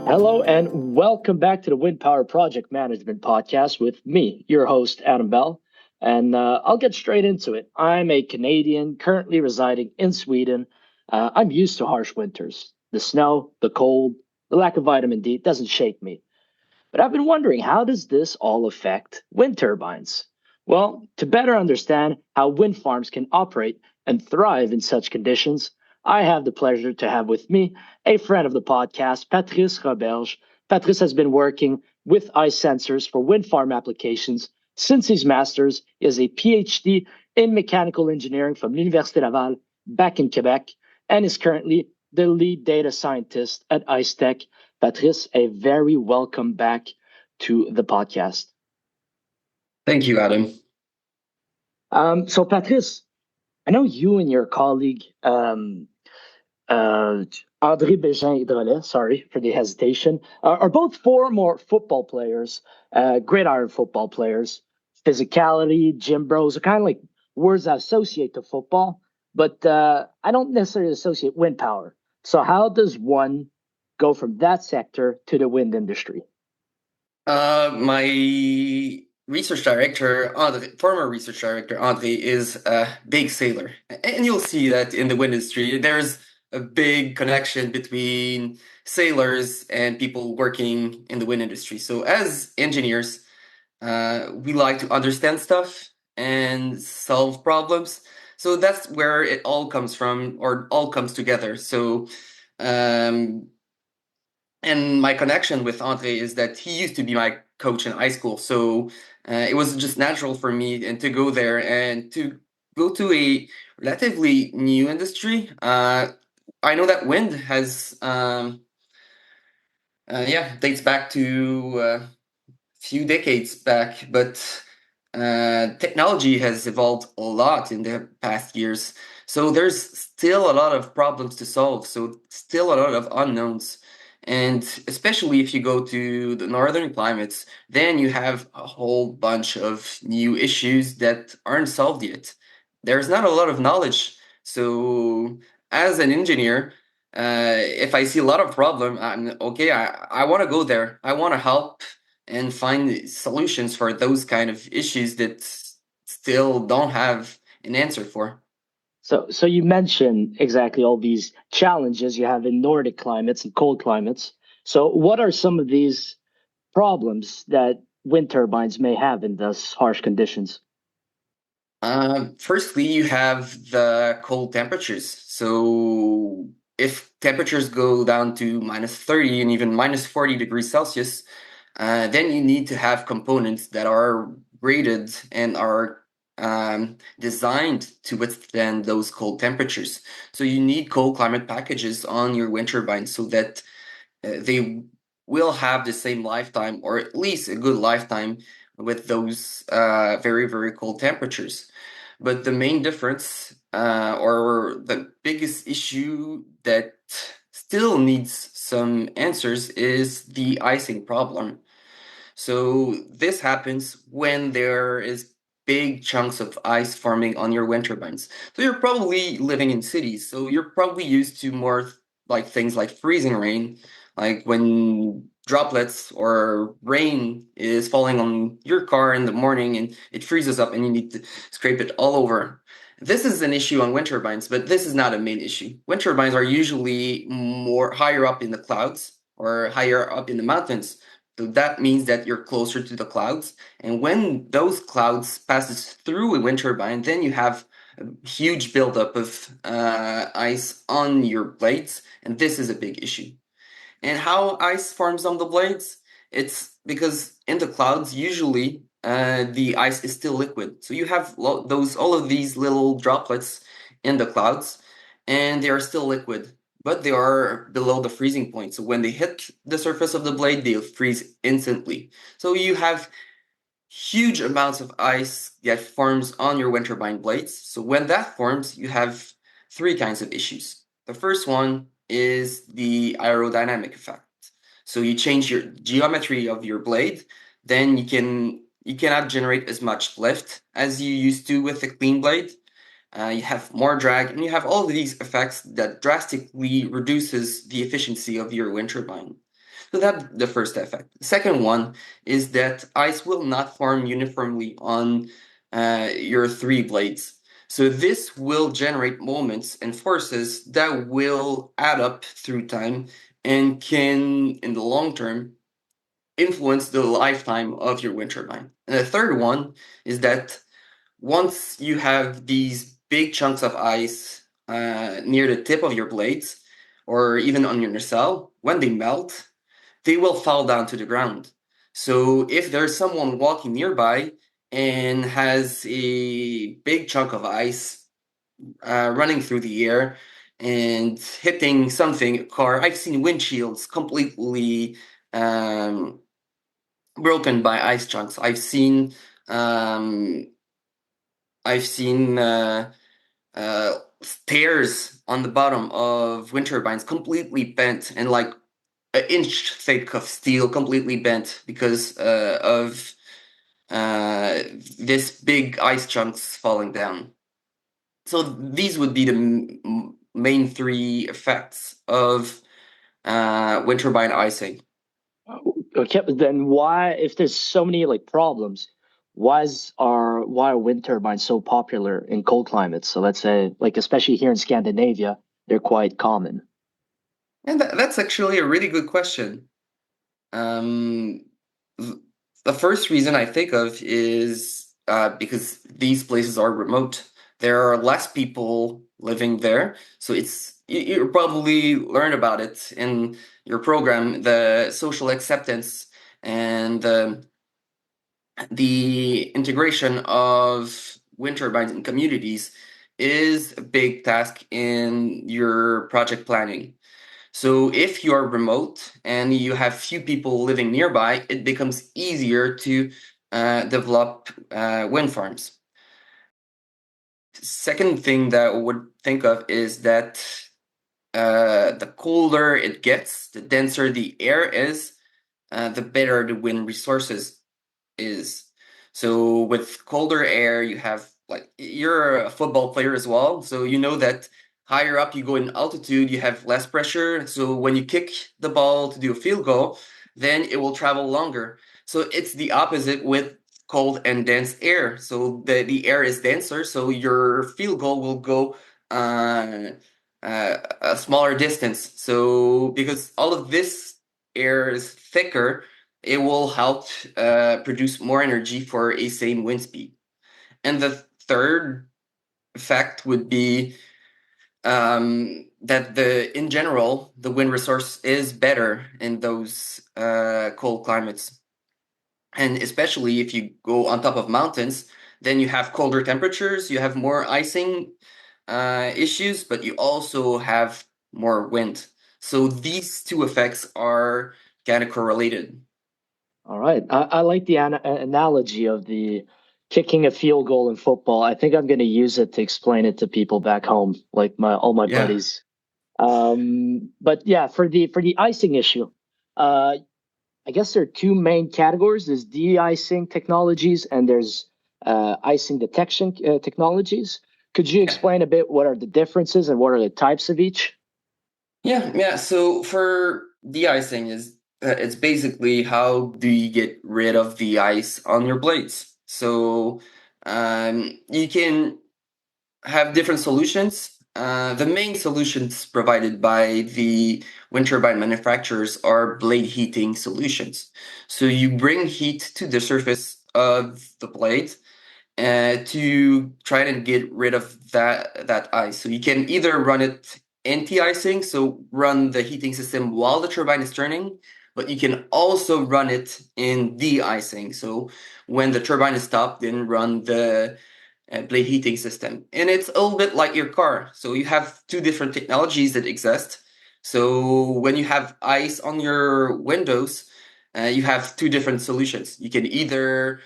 Hello and welcome back to the Wind Power Project Management Podcast with me, your host, Adam Bell. And I'll get straight into it. I'm a Canadian currently residing in Sweden. I'm used to harsh winters. The snow, the cold, the lack of vitamin D doesn't shake me. But I've been wondering, how does this all affect wind turbines? Well, to better understand how wind farms can operate and thrive in such conditions, I have the pleasure to have with me a friend of the podcast, Patrice Roberge. Patrice has been working with ice sensors for wind farm applications since his master's. He has a PhD in mechanical engineering from l'Université Laval back in Quebec and is currently the lead data scientist at IceTech. Patrice, a very welcome back to the podcast. Thank you, Adam. So, Patrice, I know you and your colleague, André Bégin-Hidrolet, sorry for the hesitation, are both former football players, gridiron football players. Physicality, gym bros are kind of like words I associate to football, but I don't necessarily associate wind power. So, how does one go from that sector to the wind industry? My research director, Andre, former research director Andre, is a big sailor, and you'll see that in the wind industry. There's a big connection between sailors and people working in the wind industry. So, as engineers, we like to understand stuff and solve problems. So that's where it all comes from, or all comes together. So. Um, and my connection with Andre is that he used to be my coach in high school, so it was just natural for me and to go there and to go to a relatively new industry. I know that wind has dates back to a few decades back, but technology has evolved a lot in the past years. So there's still a lot of problems to solve. So still a lot of unknowns. And especially if you go to the northern climates, then you have a whole bunch of new issues that aren't solved yet. There's not a lot of knowledge. So as an engineer, if I see a lot of problem, I'm okay. I want to go there. I want to help and find solutions for those kind of issues that still don't have an answer for. So you mentioned exactly all these challenges you have in Nordic climates and cold climates. So what are some of these problems that wind turbines may have in those harsh conditions? Firstly, you have the cold temperatures. So if temperatures go down to minus 30 and even minus 40 degrees Celsius, then you need to have components that are graded and are designed to withstand those cold temperatures. So you need cold climate packages on your wind turbines so that they will have the same lifetime, or at least a good lifetime, with those very, very cold temperatures. But the main difference, or the biggest issue that still needs some answers, is the icing problem. So this happens when there is big chunks of ice forming on your wind turbines. So you're probably living in cities, so you're probably used to more like things like freezing rain, like when droplets or rain is falling on your car in the morning and it freezes up and you need to scrape it all over. This is an issue on wind turbines, but this is not a main issue. Wind turbines are usually more higher up in the clouds or higher up in the mountains. So that means that you're closer to the clouds. And when those clouds passes through a wind turbine, then you have a huge buildup of ice on your blades. And this is a big issue. And how ice forms on the blades? It's because in the clouds, usually the ice is still liquid. So you have those all of these little droplets in the clouds, and they are still liquid, but they are below the freezing point. So when they hit the surface of the blade, they'll freeze instantly. So you have huge amounts of ice that forms on your wind turbine blades. So when that forms, you have three kinds of issues. The first one is the aerodynamic effect. So you change your geometry of your blade, then you cannot generate as much lift as you used to with a clean blade. You have more drag, and you have all of these effects that drastically reduces the efficiency of your wind turbine. So that's the first effect. The second one is that ice will not form uniformly on your three blades. So this will generate moments and forces that will add up through time and can, in the long term, influence the lifetime of your wind turbine. And the third one is that once you have these big chunks of ice near the tip of your blades, or even on your nacelle, when they melt, they will fall down to the ground. So if there's someone walking nearby and has a big chunk of ice running through the air and hitting something, a car, I've seen windshields completely um, broken by ice chunks. Um, I've seen stairs on the bottom of wind turbines completely bent and like an inch thick of steel completely bent because of this big ice chunks falling down. So these would be the main three effects of wind turbine icing. Okay, but then why, if there's so many like problems, why are wind turbines so popular in cold climates? So let's say, like especially here in Scandinavia, they're quite common. And that's actually a really good question. Um, the first reason I think of is because these places are remote. There are less people living there, so you probably learn about it in your program, the social acceptance and the integration of wind turbines in communities is a big task in your project planning. So if you are remote and you have few people living nearby, it becomes easier to develop wind farms. Second thing that I would think of is that the colder it gets, the denser the air is, the better the wind resources is. So with colder air, you have like you're a football player as well, so you know that higher up you go in altitude, you have less pressure. So when you kick the ball to do a field goal, then it will travel longer. So it's the opposite with cold and dense air. So the air is denser, so your field goal will go uh, a smaller distance. So because all of this air is thicker, it will help produce more energy for a same wind speed. And the third effect would be that in general the wind resource is better in those cold climates, and especially if you go on top of mountains, then you have colder temperatures, you have more icing issues, but you also have more wind. So these two effects are kind of correlated. All right. I like the analogy of the kicking a field goal in football. I think I'm going to use it to explain it to people back home, like my all my Yeah. buddies. But yeah, for the icing issue, uh, I guess there are two main categories. There's de-icing technologies and there's icing detection technologies. Could you Yeah. explain a bit what are the differences and what are the types of each? Yeah. So for de-icing is it's basically how do you get rid of the ice on your blades. So you can have different solutions. The main solutions provided by the wind turbine manufacturers are blade heating solutions. So you bring heat to the surface of the blade to try and get rid of that ice. So you can either run it anti-icing, so run the heating system while the turbine is turning, but you can also run it in de-icing. So when the turbine is stopped, then run the blade heating system. And it's a little bit like your car. So you have two different technologies that exist. So when you have ice on your windows, you have two different solutions. You can either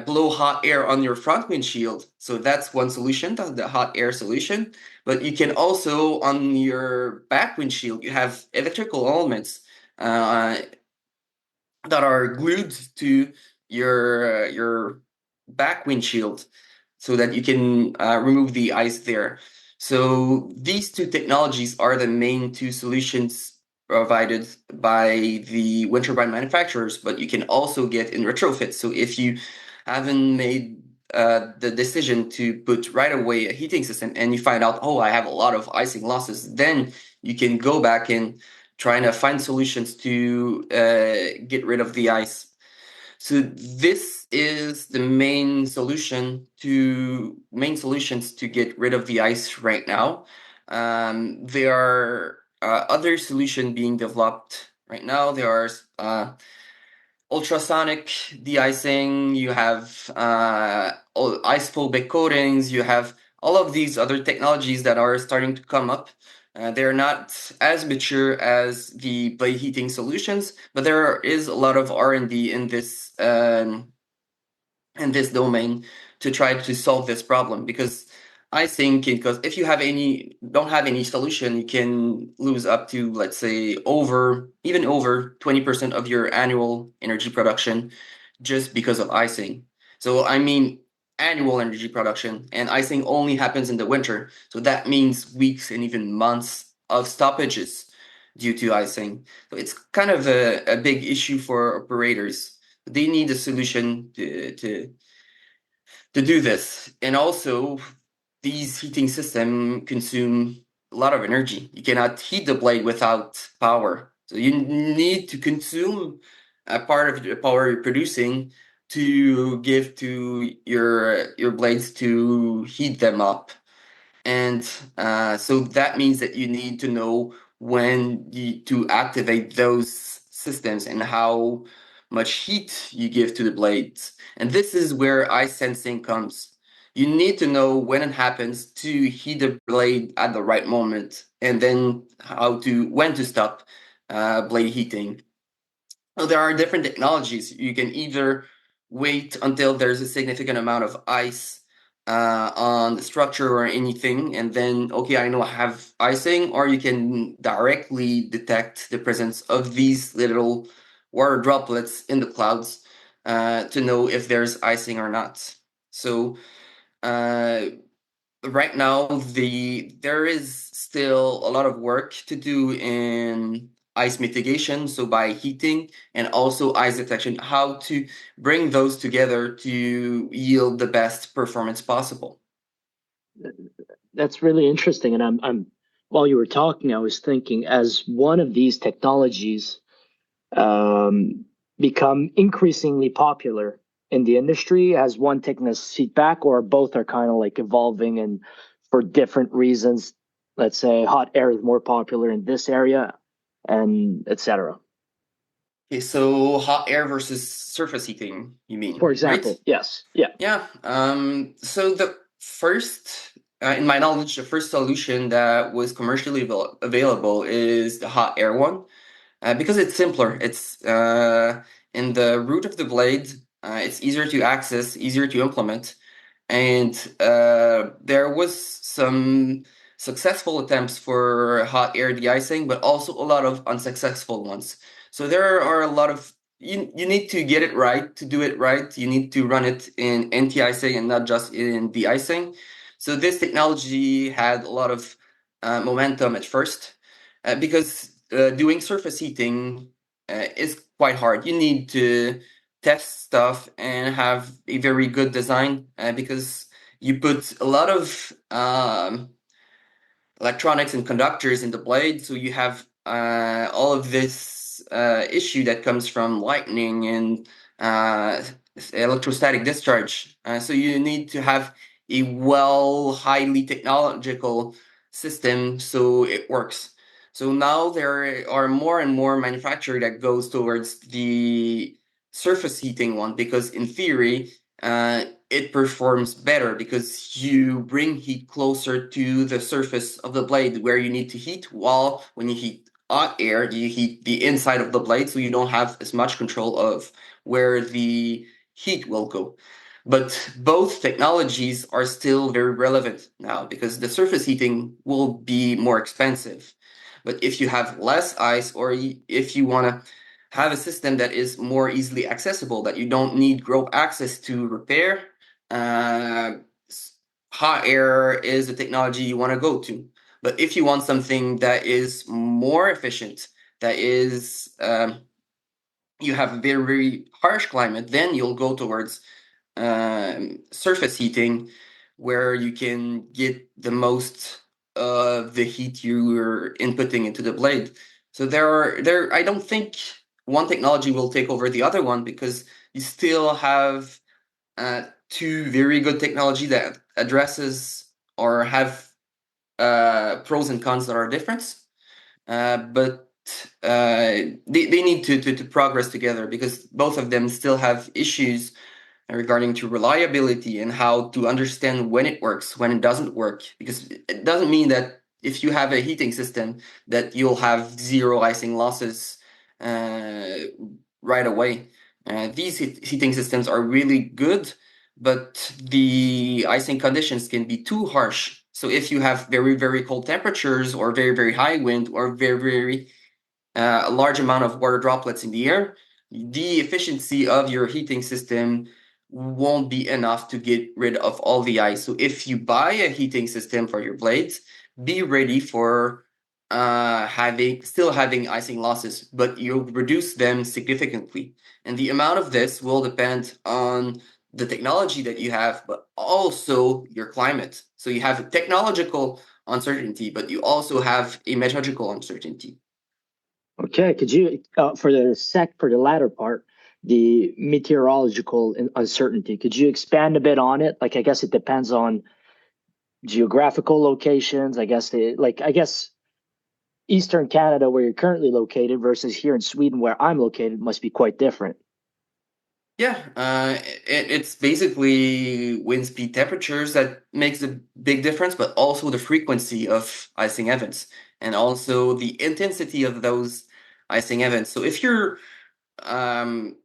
blow hot air on your front windshield. So that's one solution, the hot air solution. But you can also, on your back windshield, you have electrical elements uh, that are glued to your back windshield so that you can remove the ice there. So these two technologies are the main two solutions provided by the wind turbine manufacturers, but you can also get in retrofit. So if you haven't made the decision to put right away a heating system and you find out, oh, I have a lot of icing losses, then you can go back and trying to find solutions to get rid of the ice. So this is the main solutions to get rid of the ice right now. There are other solutions being developed right now. There are ultrasonic de-icing. You have isophobic coatings. You have all of these other technologies that are starting to come up. They're not as mature as the blade heating solutions, but there is a lot of R&D in this domain to try to solve this problem. Because I think, because if you don't have any solution, you can lose up to, let's say, even over 20% of your annual energy production just because of icing. So I mean annual energy production, and icing only happens in the winter. So that means weeks and even months of stoppages due to icing. So it's kind of a big issue for operators. They need a solution to do this. And also, these heating systems consume a lot of energy. You cannot heat the blade without power. So you need to consume a part of the power you're producing to give to your blades to heat them up. And so that means that you need to know to activate those systems and how much heat you give to the blades. And this is where ice sensing comes. You need to know when it happens to heat the blade at the right moment, and then when to stop blade heating. So there are different technologies. You can either wait until there's a significant amount of ice on the structure or anything, and then, okay, I know I have icing, or you can directly detect the presence of these little water droplets in the clouds to know if there's icing or not. So uh, right now there is still a lot of work to do in ice mitigation, so by heating and also ice detection, how to bring those together to yield the best performance possible. That's really interesting. And while you were talking, I was thinking as one of these technologies um, become increasingly popular in the industry, has one taken a seat back, or both are kind of like evolving and for different reasons? Let's say hot air is more popular in this area, and etc. Okay, so hot air versus surface heating, you For mean, right? example, yes, yeah. Yeah. So the first, in my knowledge, the first solution that was commercially available is the hot air one. Because it's simpler. It's in the root of the blade. It's easier to access, easier to implement, and there was some successful attempts for hot air de-icing, but also a lot of unsuccessful ones. So there are a lot of you need to get it right to do it right. You need to run it in anti-icing and not just in de-icing. So this technology had a lot of momentum at first because doing surface heating is quite hard. You need to test stuff and have a very good design because you put a lot of electronics and conductors in the blade, so you have all of this issue that comes from lightning and uh, electrostatic discharge. So you need to have a highly technological system so it works. So now there are more and more manufacturer that goes towards the surface heating one because in theory it performs better because you bring heat closer to the surface of the blade where you need to heat, while when you heat hot air, you heat the inside of the blade, so you don't have as much control of where the heat will go. But both technologies are still very relevant now because the surface heating will be more expensive. But if you have less ice, or if you want to have a system that is more easily accessible, that you don't need rope access to repair, uh, hot air is the technology you want to go to. But if you want something that is more efficient, that is you have a very, very harsh climate, then you'll go towards surface heating, where you can get the most of the heat you're inputting into the blade. So there. I don't think one technology will take over the other one, because you still have two very good technology that addresses or have pros and cons that are different. But they need to progress together, because both of them still have issues regarding to reliability and how to understand when it works, when it doesn't work. Because it doesn't mean that if you have a heating system that you'll have zero icing losses uh, right away. These heating systems are really good, but the icing conditions can be too harsh. So if you have very, very cold temperatures, or very, very high wind, or very, very a large amount of water droplets in the air, the efficiency of your heating system won't be enough to get rid of all the ice. So if you buy a heating system for your blades, be ready for having icing losses, but you'll reduce them significantly. And the amount of this will depend on the technology that you have, but also your climate. So you have a technological uncertainty, but you also have a metallurgical uncertainty. Okay, could you for the latter part, the meteorological uncertainty, could you expand a bit on it? Like, I guess it depends on geographical locations. I guess Eastern Canada, where you're currently located, versus here in Sweden, where I'm located, must be quite different. Yeah, it's basically wind speed temperatures that makes a big difference, but also the frequency of icing events, and also the intensity of those icing events. So if you're um,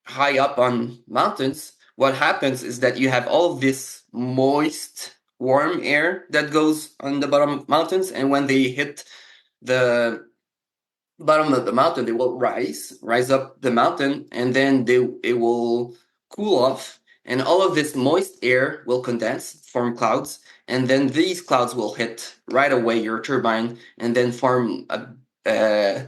high up on mountains, what happens is that you have all this moist, warm air that goes on the bottom of mountains, and when they hit the bottom of the mountain, they will rise up the mountain, and then it will cool off, and all of this moist air will condense, form clouds, and then these clouds will hit right away your turbine, and then form a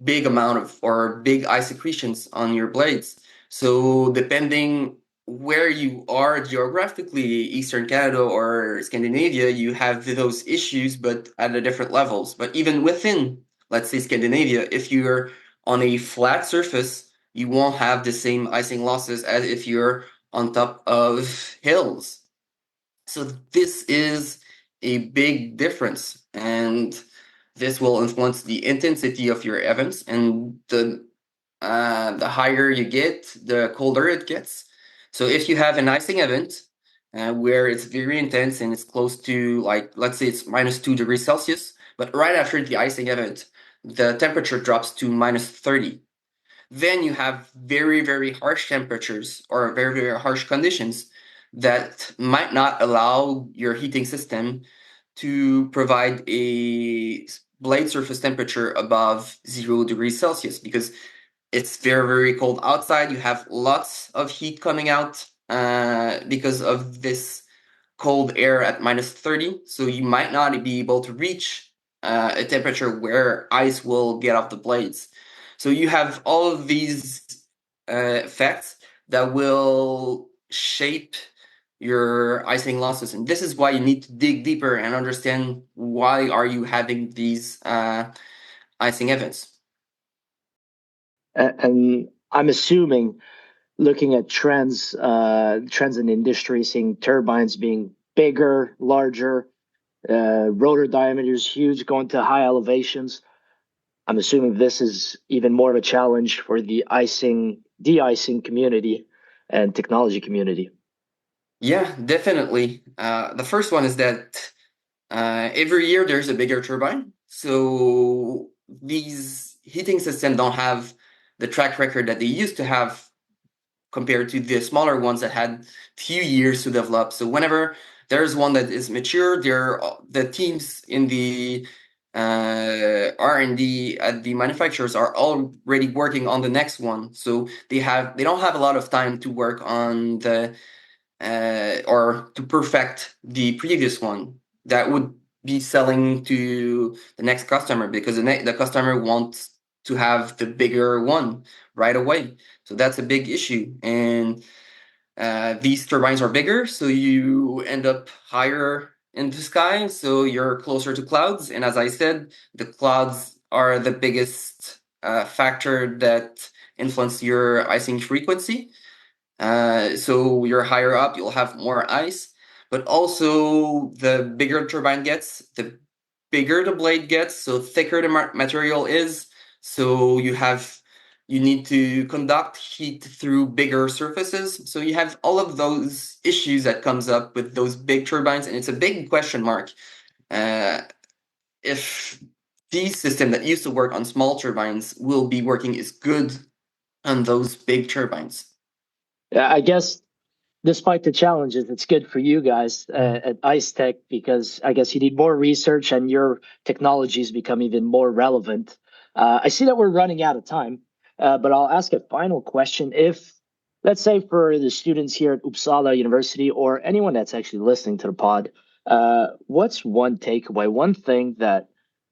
big amount of or big ice accretions on your blades. So depending where you are geographically, Eastern Canada or Scandinavia, you have those issues, but at a different levels. But even within, let's say, Scandinavia, if you're on a flat surface, you won't have the same icing losses as if you're on top of hills. So this is a big difference, and this will influence the intensity of your events. And the higher you get, the colder it gets. So if you have an icing event where it's very intense and it's close to, like, let's say it's -2 degrees Celsius, but right after the icing event, the temperature drops to -30, then you have very, very harsh temperatures or very, very harsh conditions that might not allow your heating system to provide a blade surface temperature above 0 degrees Celsius, because it's very, very cold outside. You have lots of heat coming out because of this cold air at -30. So you might not be able to reach a temperature where ice will get off the blades. So you have all of these effects that will shape your icing losses, and this is why you need to dig deeper and understand why are you having these icing events. And I'm assuming, looking at trends in the industry, seeing turbines being bigger, larger, rotor diameters huge, going to high elevations. I'm assuming this is even more of a challenge for the de-icing community and technology community. Yeah, definitely. The first one is that every year there's a bigger turbine. So these heating systems don't have the track record that they used to have compared to the smaller ones that had few years to develop. So whenever there's one that is mature, the teams in the R&D at the manufacturers are already working on the next one. So they don't have a lot of time to work on the or to perfect the previous one that would be selling to the next customer, because the customer wants to have the bigger one right away. So that's a big issue. And these turbines are bigger, so you end up higher in the sky, so you're closer to clouds. And as I said, the clouds are the biggest factor that influence your icing frequency. So you're higher up, you'll have more ice, but also the bigger the turbine gets, the bigger the blade gets, so thicker the material is. So you need to conduct heat through bigger surfaces. So you have all of those issues that comes up with those big turbines, and it's a big question mark. Uh, if these system that used to work on small turbines will be working as good on those big turbines. Yeah, I guess despite the challenges, it's good for you guys at Ice Tech because I guess you need more research and your technologies become even more relevant. I see that we're running out of time, but I'll ask a final question. If, let's say, for the students here at Uppsala University or anyone that's actually listening to the pod, what's one takeaway, one thing that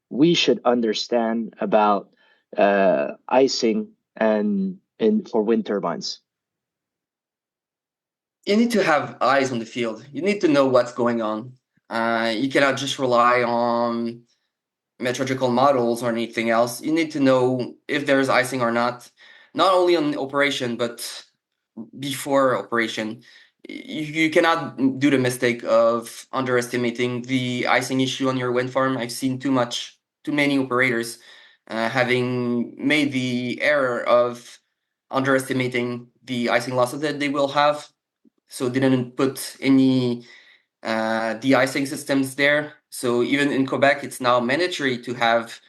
we should understand about icing and in for wind turbines? You need to have eyes on the field. You need to know what's going on. You cannot just rely on metrological models or anything else. You need to know if there's icing or not only on operation, but before operation. You cannot do the mistake of underestimating the icing issue on your wind farm. I've seen too many operators having made the error of underestimating the icing losses that they will have, so didn't put any de-icing systems there. So even in Quebec, it's now mandatory to have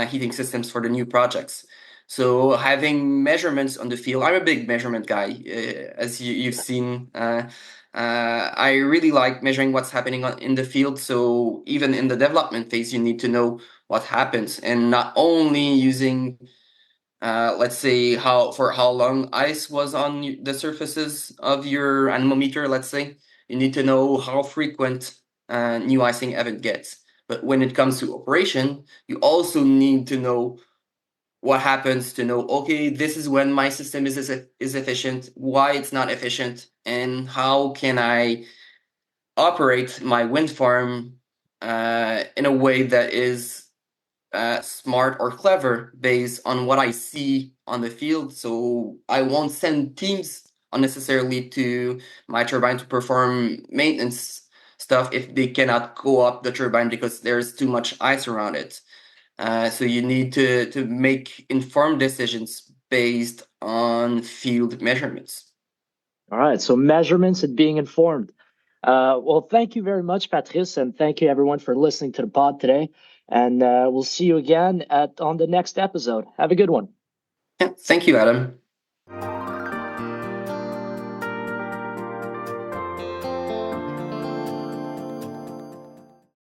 heating systems for the new projects. So having measurements on the field, I'm a big measurement guy, as you've seen. I really like measuring what's happening in the field. So even in the development phase, you need to know what happens, and not only using let's say how long ice was on the surfaces of your anemometer. Let's say you need to know how frequent new icing event gets. But when it comes to operation, you also need to know what happens to know, okay, this is when my system is efficient, why it's not efficient, and how can I operate my wind farm in a way that is smart or clever based on what I see on the field. So I won't send teams unnecessarily to my turbine to perform maintenance stuff if they cannot go up the turbine because there's too much ice around it. So you need to make informed decisions based on field measurements. All right, so measurements and being informed. Well, thank you very much, Patrice, and thank you everyone for listening to the pod today. And we'll see you again on the next episode. Have a good one. Yeah, thank you, Adam.